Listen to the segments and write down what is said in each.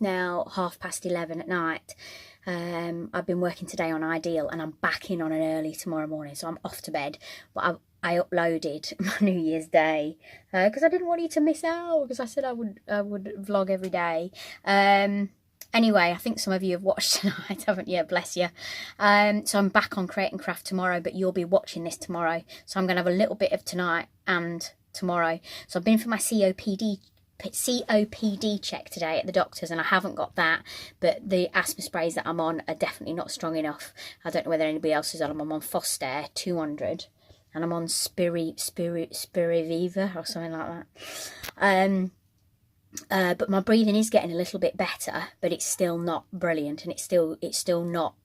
now 11:30 at night. I've been working today on Ideal, and I'm back in on an early tomorrow morning, so I'm off to bed. But I uploaded my New Year's Day because I didn't want you to miss out, because I said I would vlog every day. Anyway, I think some of you have watched tonight, haven't you? Bless you. So I'm back on Create and Craft tomorrow, but you'll be watching this tomorrow. So I'm going to have a little bit of tonight and tomorrow. So I've been for my COPD check today at the doctor's, and I haven't got that, but the asthma sprays that I'm on are definitely not strong enough. I don't know whether anybody else is on them. I'm on Foster 200, and I'm on Spiriviva or something like that. But my breathing is getting a little bit better, but it's still not brilliant, and it's still not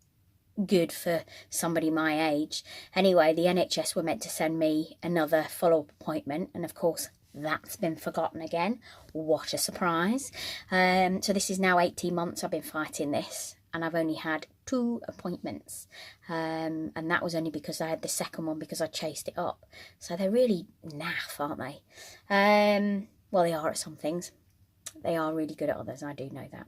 good for somebody my age. Anyway, the NHS were meant to send me another follow-up appointment, and of course that's been forgotten again. What a surprise. So this is now 18 months I've been fighting this, and I've only had 2 appointments, and that was only because I had the second one because I chased it up. So they're really naff, aren't they? Well, they are at some things. They are really good at others, I do know that.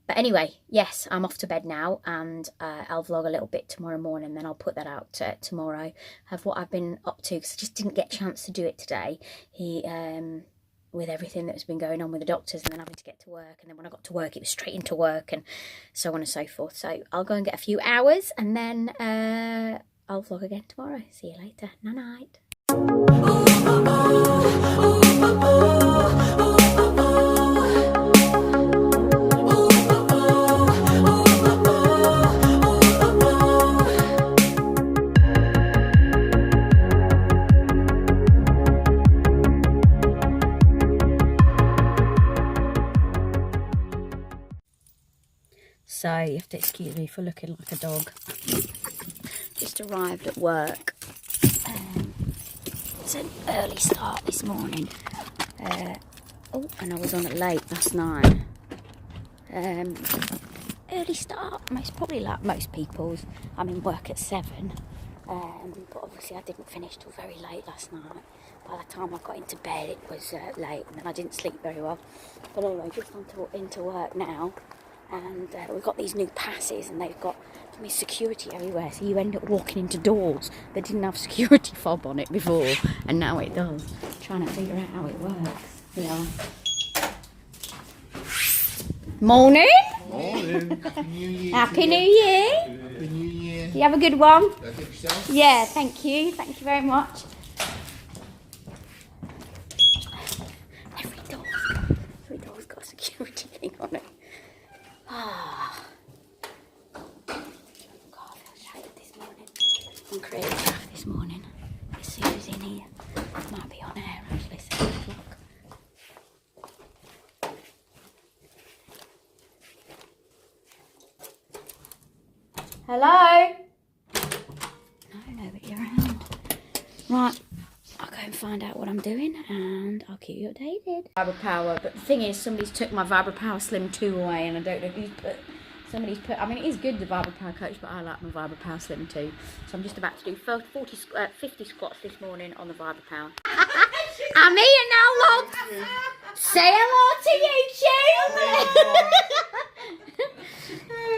But anyway, yes, I'm off to bed now, and I'll vlog a little bit tomorrow morning, and then I'll put that out tomorrow of what I've been up to, because I just didn't get a chance to do it today. With everything that's been going on with the doctors, and then having to get to work, and then when I got to work it was straight into work, and so on and so forth. So I'll go and get a few hours, and then I'll vlog again tomorrow. See you later. Night. So you have to excuse me for looking like a dog. Just arrived at work. It's an early start this morning. And I was on it late last night. Early start, probably like most people's. I'm in work at 7. But obviously I didn't finish till very late last night. By the time I got into bed it was late, and then I didn't sleep very well. But anyway, just into work now. And we've got these new passes, and they've got security everywhere, so you end up walking into doors that didn't have security fob on it before, and now it does. Trying to figure out how it works. Yeah. Morning. Morning. Happy New Year. Happy New Year. Happy New Year. You have a good one. Yourself? Yeah, thank you. Thank you very much. Every door's got a security thing on it. Ah. God, I feel shattered this morning. On Create and Craft this morning. As soon as in here, it might be on air actually. So look. Hello? No, nobody around. Right, I'll go and find out what I'm doing, and I'll keep you updated. Vibra Power, but the thing is, somebody's took my Vibra Power Slim 2 away, and I don't know who's put. I mean, it is good, the Vibra Power Coach, but I like my Vibra Power Slim 2. So I'm just about to do 50 squats this morning on the Vibra Power. I'm here now, love. Say hello to YouTube.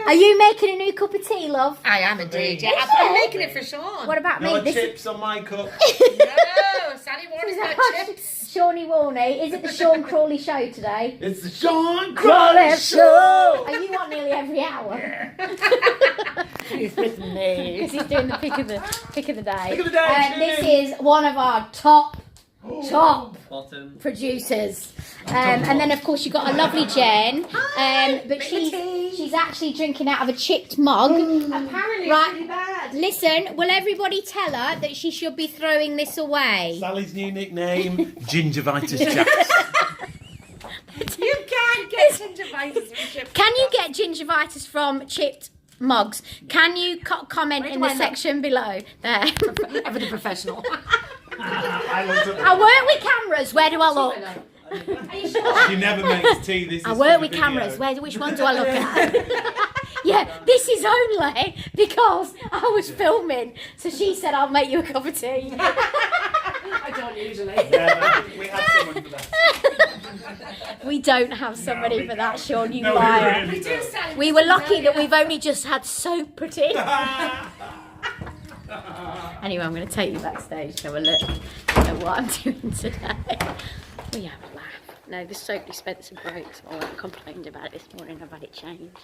Are you making a new cup of tea, love? I am indeed, yeah. I'm making it for Sean. What about No me? chips on my cup. No, Sally Warner's got chips. Shawnee Warney, is it the Sean Crawley show today? It's the Sean Crawley Show. Are you on nearly every hour? Yeah. He's with me. Because he's doing the pick of the day. Pick of the day, this is one of our top Bottom. producers. And then of course you've got a lovely Jen. But she's actually drinking out of a chipped mug. Apparently Right. it's really bad. Listen, will everybody tell her that she should be throwing this away? Sally's new nickname, Gingivitis Jax. You can't get gingivitis from chips. Can you get gingivitis from chipped mugs? Can you comment in the section below? There. Ever the professional. I work with cameras. Where do I look? Are you sure? She never makes tea. This I is work for with the cameras. video. Which one do I look at? Yeah, this is only because I was filming. So she said, I'll make you a cup of tea. I I don't usually. Yeah, we had someone for that. We don't have somebody for that, Sean, you No, liar. we really Do sell We were lucky that we've only just had soap put in. Anyway, I'm going to take you backstage to have a look at what I'm doing today. We have a laugh. No, the soap dispenser broke, so I complained about it this morning. I've had it changed.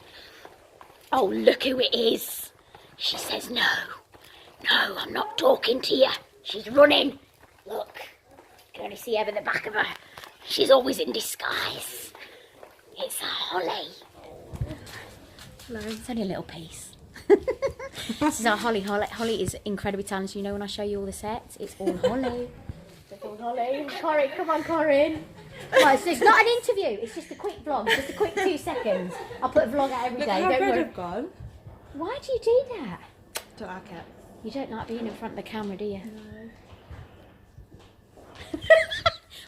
Oh, look who it is. She says no. No, I'm not talking to you. She's running. Look, you can only see over the back of her. She's always in disguise. It's a Holly. Hello. It's only a little piece. This is our Holly. Holly is incredibly talented. You know when I show you all the sets, it's all Holly. It's all Holly. Corinne, come on, Corinne. Right, so it's not an interview. It's just a quick vlog, just a quick 2 seconds. I'll put a vlog out every day. Don't worry. I've gone. Why do you do that? Don't like it. You don't like being in front of the camera, do you? No.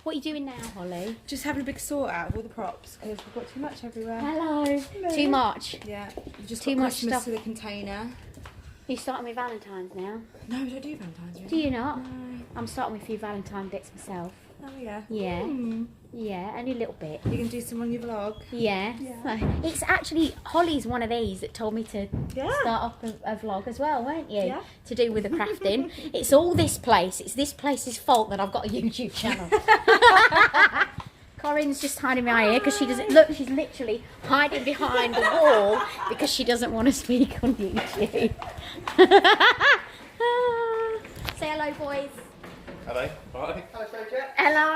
What are you doing now, Holly? Just having a big sort out of all the props because we've got too much everywhere. Hello. Too much. Yeah. You've just Too got much Christmas stuff. to the container. You starting with Valentine's now? No, we don't do Valentine's. Really. Do you not? No. I'm starting with a few Valentine bits myself. Oh yeah. Yeah. Hmm. Yeah, only a little bit. You can do some on your vlog. Yeah. It's actually, Holly's one of these that told me to start off a vlog as well, weren't you? Yeah. To do with the crafting. It's all this place. It's this place's fault that I've got a YouTube channel. Corinne's just hiding behind here because she doesn't, look, she's literally hiding behind the wall because she doesn't want to speak on YouTube. Say hello, boys. Hello. Hi. Hello.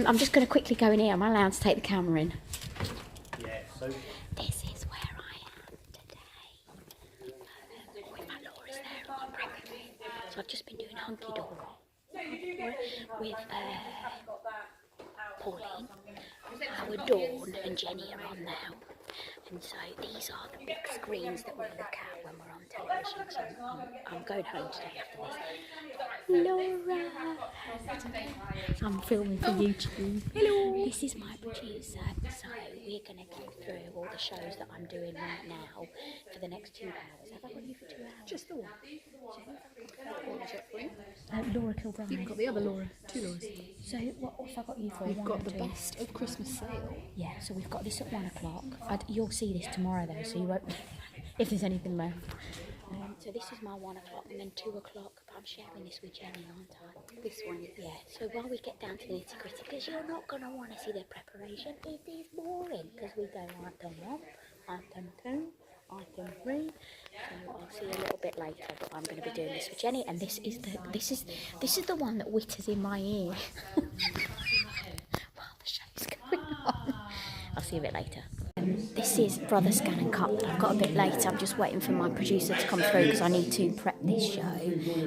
I'm just going to quickly go in here. Am I allowed to take the camera in? Yeah, so This is where I am today. With my Laura's there on breakfast. So I've just been doing hunky dory with Pauline. Our Dawn and Jenny are on now. And so these are the big screens that we look at when we're on television. So I'm going home today after this. Laura! I'm filming for YouTube. Hello! This is my producer. So we're going to go through all the shows that I'm doing right now for the next 2 hours. Have I got you for 2 hours? Just the one. What was it for you? Laura Kilbride. You've got the other Laura. 2 Lauras. So what have I got you for? We've One got or the two? best of Christmas sale. Yeah, so we've got this at 1 o'clock. You'll see this tomorrow though, so you won't, if there's anything left. So this is my 1 o'clock, and then 2 o'clock, but I'm sharing this with Jenny, aren't I? This one, yeah. So while we get down to the nitty gritty, because you're not going to want to see the preparation, it is boring, because we go item 1, item 2, item 3. So I'll see you a little bit later, but I'm going to be doing this with Jenny, and this is the one that whitters in my ear while the show's going on. I'll see you a bit later. This is Brother Scan and Cut that I've got a bit later. I'm just waiting for my producer to come through because I need to prep this show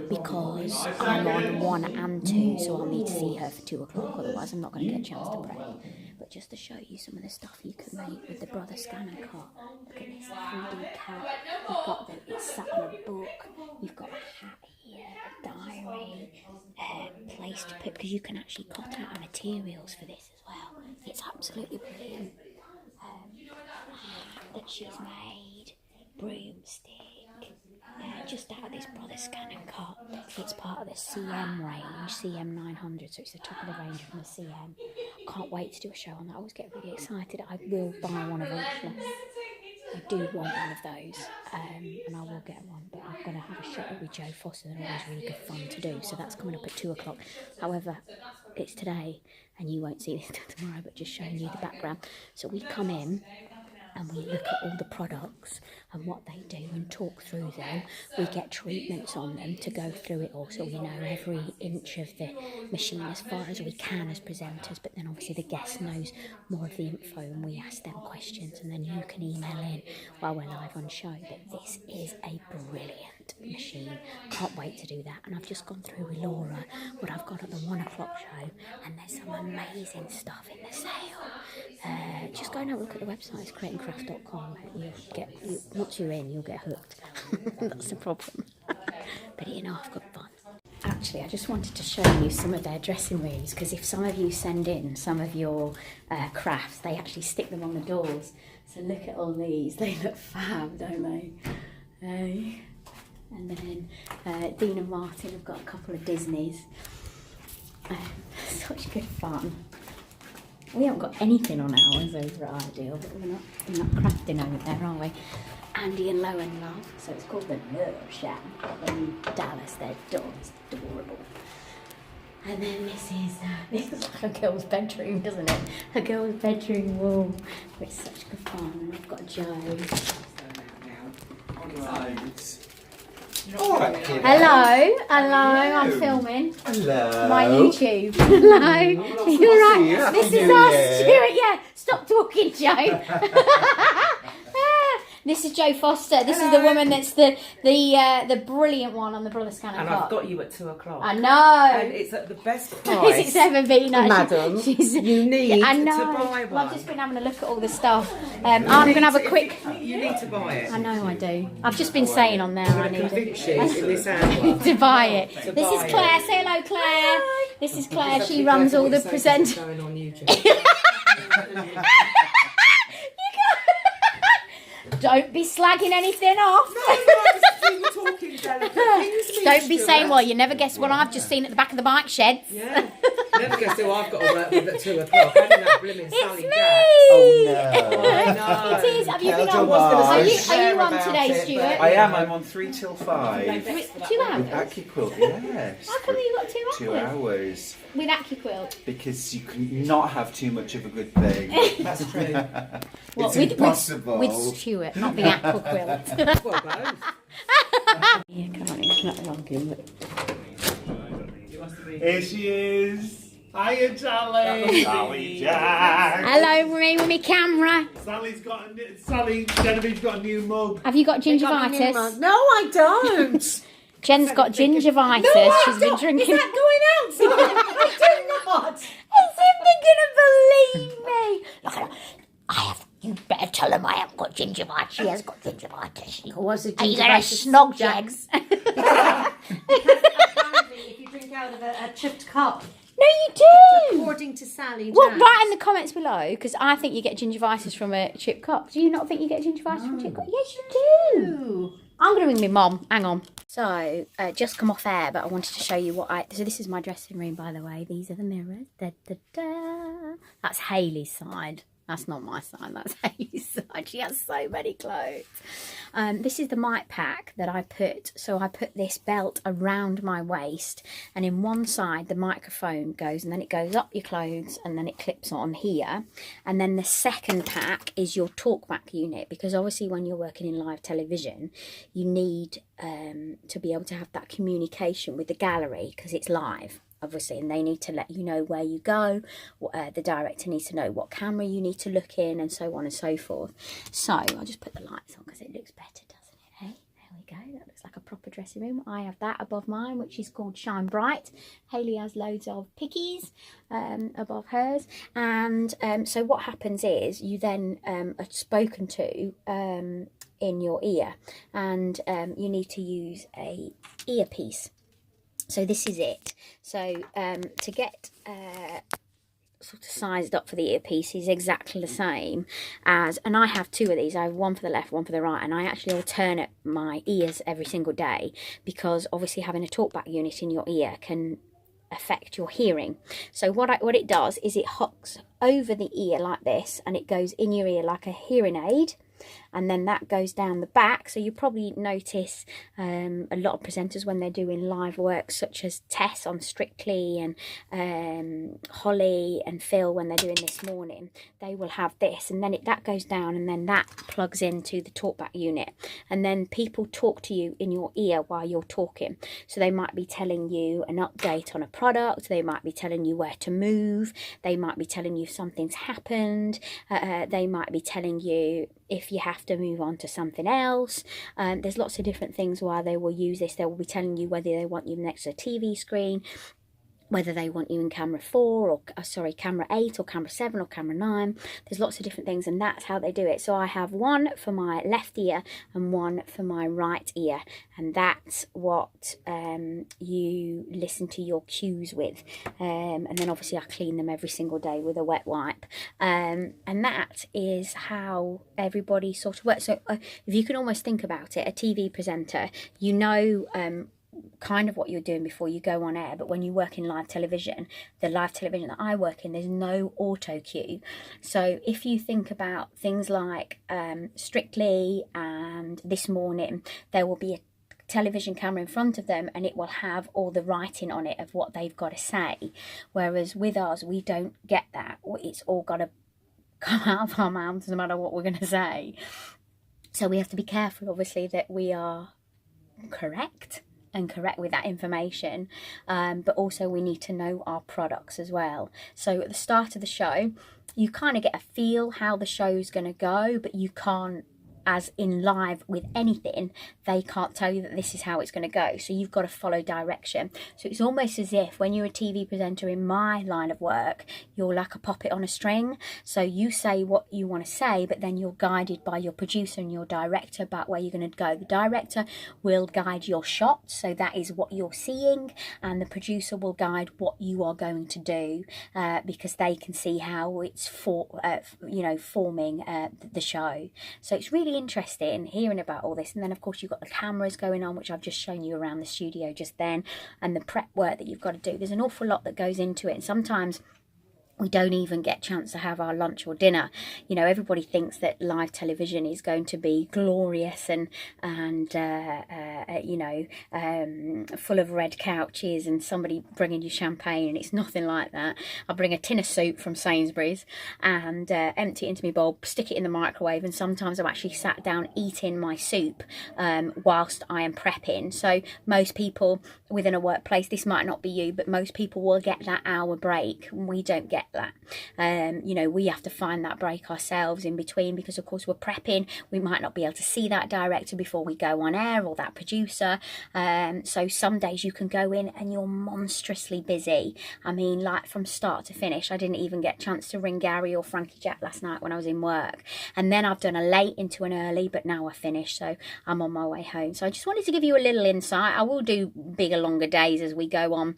because I'm on 1 and 2, so I'll need to see her for 2 o'clock, otherwise I'm not going to get a chance to prep. But just to show you some of the stuff you can make with the Brother Scan and Cut. Look at this 3D cat. You've got it's sat on a book. You've got a hat here, a diary, a place to put, because you can actually cut out materials for this as well. It's absolutely brilliant. That she's made, broomstick, just out of this Brother Scan and Cut. It's part of the CM range, CM 900, so it's the top of the range from the CM. Can't wait to do a show on that. I always get really excited. I will buy one eventually. I do want one of those, and I will get one, but I'm going to have a shot with Joe Foster, and always really good fun to do, so that's coming up at 2 o'clock. However, it's today, and you won't see this till tomorrow, but just showing you the background. So we come in, and we look at all the products and what they do and talk through them. We get treatments on them to go through it all, so we know every inch of the machine as far as we can as presenters, but then obviously the guest knows more of the info and we ask them questions, and then you can email in while we're live on show. But this is a brilliant machine. Can't wait to do that. And I've just gone through with Laura what I've got at the 1 o'clock show, and there's some amazing stuff in the sale. Just go and have a look at the website. It's creatingcraft.com. Once you're in, you'll get hooked. That's the problem. But you know, I've got fun. Actually, I just wanted to show you some of their dressing rooms, because if some of you send in some of your crafts, they actually stick them on the doors. So look at all these. They look fab, don't they? And then Dean and Martin have got a couple of Disneys. Such good fun. We haven't got anything on ours over at Ideal, but we're not crafting over there, are we? Andy and Lowen love. So it's called the Love Shack. In Dallas, their dog is adorable. And then this is like a girl's bedroom, doesn't it? A girl's bedroom wall. It's such good fun. And I've got Joe. Right. Alright, kiddo. Hello, I'm filming. Hello. My YouTube. Hello. You're right. This is our Stuart. Yeah. Stop talking, Joe. This is Joe Foster. This is the woman that's the brilliant one on the Brother Scanner And Clock. I've got you at 2 o'clock. I know. And it's at the best price. It's ever been. Madam, you need I know. to buy one. Well, I've just been having a look at all the stuff. I'm going to have a quick. You need to buy it. I know I do. I've just been saying on there I need Convince you in this hour. to buy it. To This buy is Claire. it. Say hello, Claire. This is Claire. She Be runs careful all what the you say 'cause it's present. going on YouTube. Don't be slagging anything off. We were talking delicate things. Don't be saying, well, you never guess what I've just seen at the back of the bike sheds. Yeah. Never guess who I've got to work with at 2 o'clock. Only that blooming Sally It's Jack. me. Oh no. It is. Have you been Tell on? Joe Are you share on about today, it, Stuart? but- I am. I'm on 3 till 5. 2 With hours. AccuQuilt, yes. How come you got 2 hours? 2 hours. With AccuQuilt. Because you can not have too much of a good thing. That's true. What, It's impossible. With Stuart, not the AccuQuilt. Well, both. Yeah, come on, it's not long. Here she is. Hiya, Charlie. Sally Jack. Hello, me with my camera. Genevieve's got a new mug. Have you got gingivitis? No, I don't. Jen's got gingivitis. She's been drinking. Is that going outside? I do not. As if they're gonna believe me. Look at her. I have. You better tell them I haven't got gingivitis. She has got gingivitis. What's a Are you gonna snog Jags? Apparently, if you drink out of a chipped cup, No, you do. according to Sally Well, Jack. write in the comments below, because I think you get gingivitis from a chip cup. Do you not think you get gingivitis from a chip cup? Yes, you do. Ooh. I'm going to ring my mum. Hang on. So, just come off air, but I wanted to show you what So this is my dressing room, by the way. These are the mirrors. Da, da, da. That's Hayley's side. That's not my side, that's Hayley's side. She has so many clothes. This is the mic pack that I put. So I put this belt around my waist, and in one side the microphone goes, and then it goes up your clothes, and then it clips on here. And then the second pack is your talkback unit, because obviously when you're working in live television, you need to be able to have that communication with the gallery, because it's live, obviously, and they need to let you know where you go. The director needs to know what camera you need to look in, and so on and so forth. So I'll just put the lights on because it looks better, doesn't it? Hey, there we go. That looks like a proper dressing room. I have that above mine, which is called Shine Bright. Hayley has loads of pickies above hers, and so what happens is you then are spoken to in your ear, and you need to use a earpiece. So this is it. So to get sort of sized up for the earpiece is exactly the same as, and I have 2 of these. I have one for the left, one for the right, and I actually alternate my ears every single day, because obviously having a talkback unit in your ear can affect your hearing. So what it does is it hooks over the ear like this, and it goes in your ear like a hearing aid, and then that goes down the back. So you probably notice a lot of presenters when they're doing live work, such as Tess on Strictly, and Holly and Phil when they're doing This Morning, they will have this, and then that goes down, and then that plugs into the talkback unit, and then people talk to you in your ear while you're talking. So they might be telling you an update on a product, they might be telling you where to move, they might be telling you something's happened, they might be telling you if you have to move on to something else. There's lots of different things why they will use this. They will be telling you whether they want you next to a TV screen. whether they want you in camera 4 or sorry, camera 8 or camera 7 or camera 9. There's lots of different things, and that's how they do it. So I have one for my left ear and one for my right ear, and that's what you listen to your cues with, and then obviously I clean them every single day with a wet wipe, and that is how everybody sort of works. So if you can almost think about it, a TV presenter, you know, kind of what you're doing before you go on air, but when you work in live television, the live television that I work in, there's no auto cue. So if you think about things like Strictly and This Morning, there will be a television camera in front of them and it will have all the writing on it of what they've got to say, whereas with us we don't get that. It's all got to come out of our mouths no matter what we're going to say. So we have to be careful, obviously, that we are correct with that information, but also we need to know our products as well. So at the start of the show you kind of get a feel how the show's going to go, but you can't, as in live with anything, they can't tell you that this is how it's going to go, so you've got to follow direction. So it's almost as if when you're a TV presenter in my line of work, you're like a puppet on a string. So you say what you want to say, but then you're guided by your producer and your director about where you're going to go. The director will guide your shot, so that is what you're seeing, and the producer will guide what you are going to do, because they can see how it's forming the show. So it's really interesting hearing about all this. And then of course you've got the cameras going on, which I've just shown you around the studio just then, and the prep work that you've got to do. There's an awful lot that goes into it, and sometimes we don't even get a chance to have our lunch or dinner. You know, everybody thinks that live television is going to be glorious and full of red couches and somebody bringing you champagne, and it's nothing like that. I bring a tin of soup from Sainsbury's and empty it into my bowl, stick it in the microwave, and sometimes I'm actually sat down eating my soup whilst I am prepping. So most people within a workplace, this might not be you, but most people will get that hour break. We don't get that. We have to find that break ourselves in between, because of course we're prepping. We might not be able to see that director before we go on air, or that producer. So some days you can go in and you're monstrously busy. I mean, like from start to finish. I didn't even get a chance to ring Gary or Frankie Jack last night when I was in work, and then I've done a late into an early, but now I finished, so I'm on my way home. So I just wanted to give you a little insight. I will do bigger, longer days as we go on,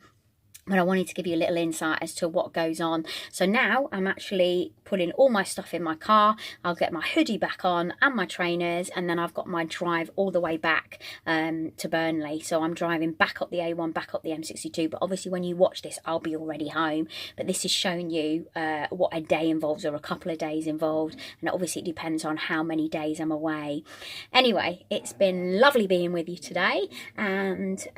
but I wanted to give you a little insight as to what goes on. So now I'm actually putting all my stuff in my car. I'll get my hoodie back on and my trainers, and then I've got my drive all the way back to Burnley. So I'm driving back up the A1, back up the M62, but obviously when you watch this I'll be already home, but this is showing you what a day involves, or a couple of days involved, and obviously it depends on how many days I'm away. Anyway, it's been lovely being with you today, and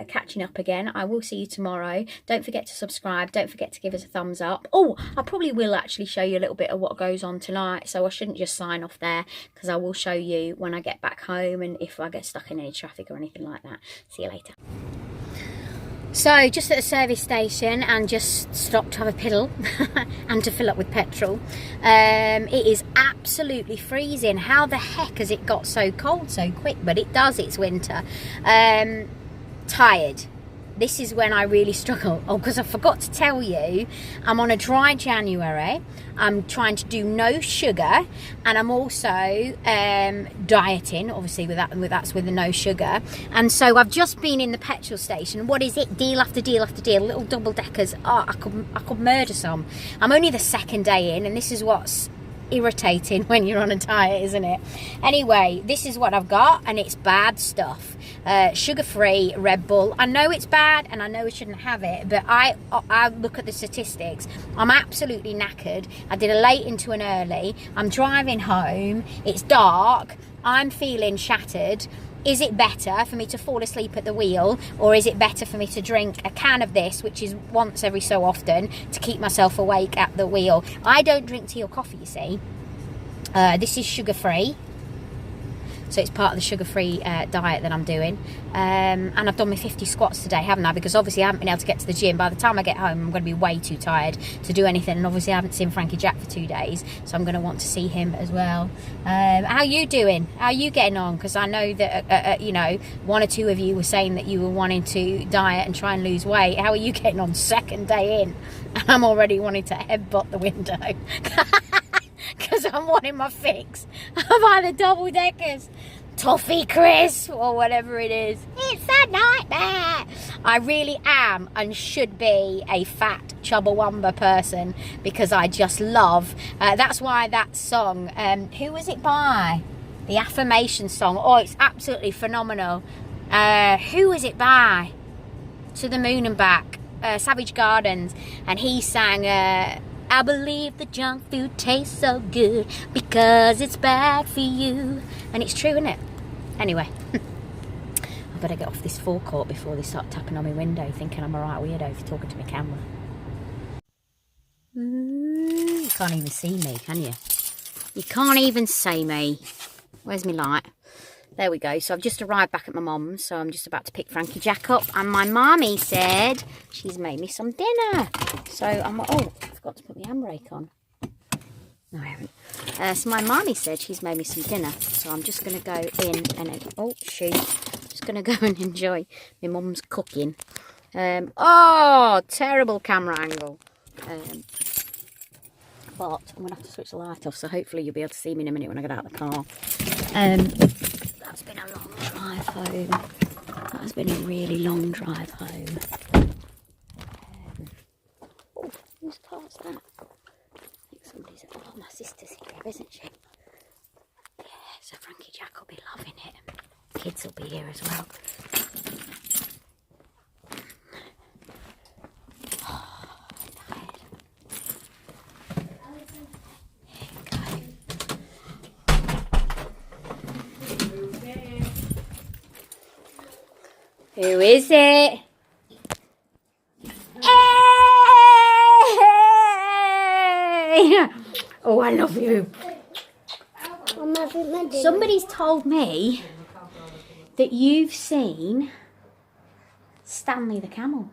catching up again. I will see you tomorrow. Don't forget to subscribe, don't forget to give us a thumbs up. Oh, I probably will actually show you a little bit of what goes on tonight, so I shouldn't just sign off there, because I will show you when I get back home and if I get stuck in any traffic or anything like that. See you later. So just at the service station, and just stopped to have a piddle and to fill up with petrol. It is absolutely freezing. How the heck has it got so cold so quick? But it does, it's winter. Tired. This is when I really struggle. Oh, because I forgot to tell you, I'm on a dry January. I'm trying to do no sugar, and I'm also dieting, obviously that's with the no sugar. And so I've just been in the petrol station. What is it? Deal after deal after deal, little double deckers. Oh, I could murder some. I'm only the second day in, and this is what's irritating when you're on a diet, isn't it? Anyway, this is what I've got, and it's bad stuff. Sugar-free Red Bull. I know it's bad and I know I shouldn't have it, but I look at the statistics. I'm absolutely knackered. I did a late into an early. I'm driving home. It's dark. I'm feeling shattered. Is it better for me to fall asleep at the wheel, or is it better for me to drink a can of this, which is once every so often, to keep myself awake at the wheel? I don't drink tea or coffee, you see. This is sugar-free. So it's part of the sugar-free diet that I'm doing. And I've done my 50 squats today, haven't I? Because obviously I haven't been able to get to the gym. By the time I get home, I'm going to be way too tired to do anything. And obviously I haven't seen Frankie Jack for 2 days, so I'm going to want to see him as well. How are you doing? How are you getting on? Because I know that, you know, 1 or 2 of you were saying that you were wanting to diet and try and lose weight. How are you getting on 2nd day in? And I'm already wanting to headbutt the window. Because I'm wanting my fix of either double deckers, toffee crisp, or whatever it is. It's a nightmare. I really am and should be a fat chubbawamba person because I just love. That's why that song. Who was it by? The affirmation song. Oh, it's absolutely phenomenal. Who was it by? To the Moon and Back. Savage Gardens, and he sang. I believe the junk food tastes so good because it's bad for you. And it's true, isn't it? Anyway, I better get off this forecourt before they start tapping on my window thinking I'm a right weirdo for talking to my camera. You can't even see me, can you? You can't even see me. Where's my light? There we go. So I've just arrived back at my mum's, so I'm just about to pick Frankie Jack up. And my mommy said she's made me some dinner. So I'm, oh, I forgot to put the handbrake on. No, I haven't. So my mommy said she's made me some dinner. So I'm just going to go in and, oh, shoot. Just going to go and enjoy my mum's cooking. Oh, terrible camera angle. But I'm going to have to switch the light off, so hopefully you'll be able to see me in a minute when I get out of the car. That's been a long drive home. That has been a really long drive home. Oh, whose car's that? I think somebody's at, oh, my sister's here, isn't she? Yeah, so Frankie Jack will be loving it. Kids will be here as well. Who is it? Hey! Oh, I love you. Somebody's told me that you've seen Stanley the camel.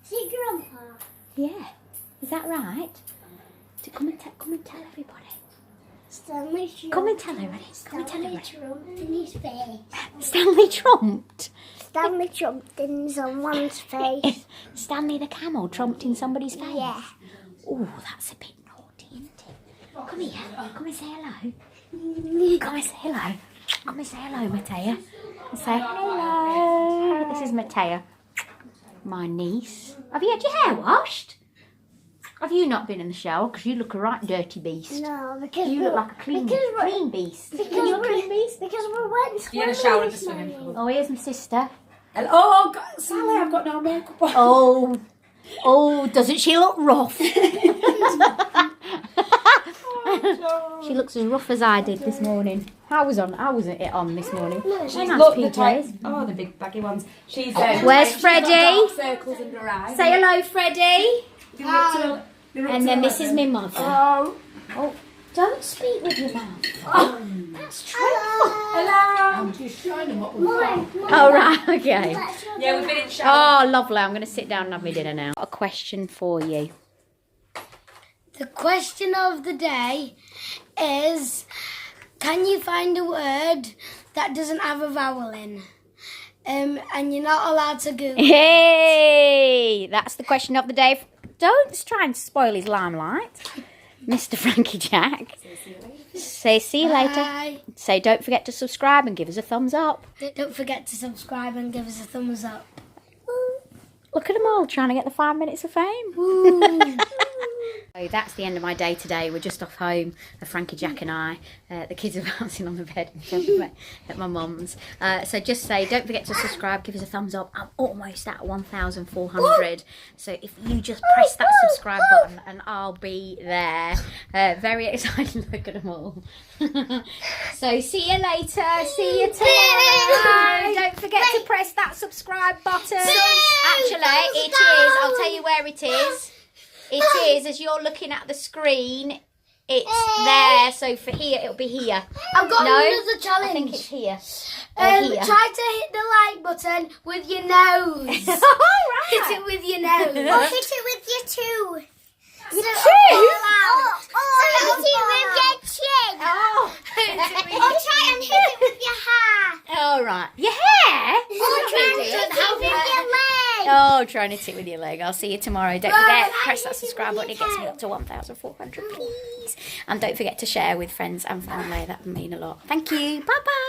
See, Grandpa? Yeah. Is that right? So come and tell everybody. Stanley Trump. Come and tell everybody. Come and tell Stanley everybody. Trump in his face. Stanley trumped. Stanley Trump in someone's face. Stanley the camel trumped in somebody's face. Yeah. Oh, that's a bit naughty, isn't it? Come here. Come and say hello. Come and say hello. Come and say hello, Matea. Say hello. This is Matea, my niece. Have you had your hair washed? Have you not been in the shower? Because you look a right dirty beast. No, because You look like a clean beast. Because You're a clean beast. we went swimming. You had a shower at the swimming pool. Oh, here's my sister. And, oh, God, Sally, I've got no makeup on. Oh, doesn't she look rough? She looks as rough as I did this morning. How was it on this morning? She's Nice look, the PJs. tights. Oh, the big baggy ones. She's Where's she's Freddie? got dark circles under her eyes. Say hello, Freddie. They're up to And then this is my mother. Oh. Oh, don't speak with your mouth. That's true. Hello. Oh, right, okay. Yeah, we've been in shower. Oh, lovely. I'm going to sit down and have my dinner now. A question for you. The question of the day is, can you find a word that doesn't have a vowel in? And you're not allowed to Google. Hey, that's the question of the day. Don't try and spoil his limelight, Mr. Frankie Jack. Say see you later. Bye. Say don't forget to subscribe and give us a thumbs up. Don't forget to subscribe and give us a thumbs up. Look at them all trying to get the 5 minutes of fame. So that's the end of my day today. We're just off home, Frankie Jack and I. The kids are bouncing on the bed in front of me at my mum's. So just say, don't forget to subscribe, give us a thumbs up. I'm almost at 1,400. So if you just press that subscribe button and I'll be there. Very excited. Look at them all. So see you later. See you tomorrow. Don't forget to press that subscribe button. Actually, it is. I'll tell you where it is. It is, as you're looking at the screen, It's there. So for here, it'll be here. I've got No, another challenge. I think it's here. Here. Try to hit the like button with your nose. Hit it with your nose. Or hit it with your tooth. With your Hit it with your chin. Or try and hit it with your hair. All right. Your hair? Or try and hit it with your leg. Oh, trying to hit with your leg. I'll see you tomorrow. Don't forget, press that subscribe button. It gets me up to 1,400, please. And don't forget to share with friends and family. That would mean a lot. Thank you. Bye-bye.